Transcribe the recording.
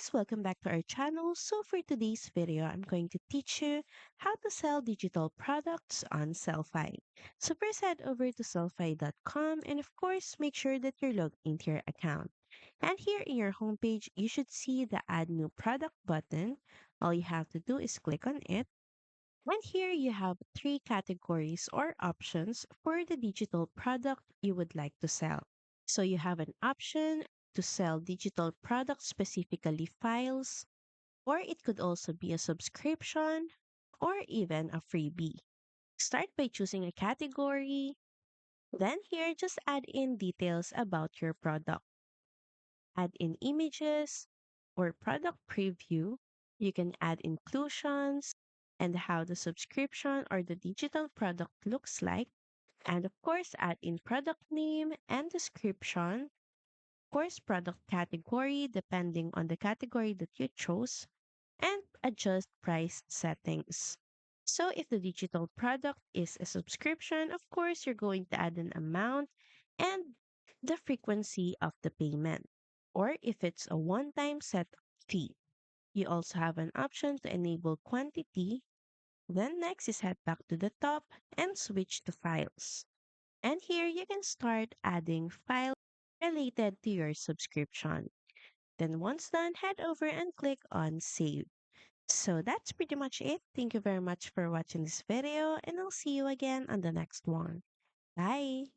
guys, welcome back to our channel. So for today's video, I'm going to teach you how to sell digital products on Sellfy. So first head over to sellfy.com and of course make sure that you're logged into your account. And here in your homepage, you should see the add new product button. All you have to do is click on it. And here you have three categories or options for the digital product you would like to sell. So you have an option to sell digital products, specifically files, or it could also be a subscription or even a freebie. Start by choosing a category. Then here, just add in details about your product. Add in images or product preview. You can add inclusions and how the subscription or the digital product looks like. And of course, add in product name and description, course product category depending on the category that you chose, and adjust price settings. So if the digital product is a subscription, of course, you're going to add an amount and the frequency of the payment. Or if it's a one-time set fee, you also have an option to enable quantity. Then next is head back to the top and switch to files. And here you can start adding files related to your subscription. Then once done, head over and click on save. So that's pretty much it. Thank you very much for watching this video and I'll see you again on the next one. Bye!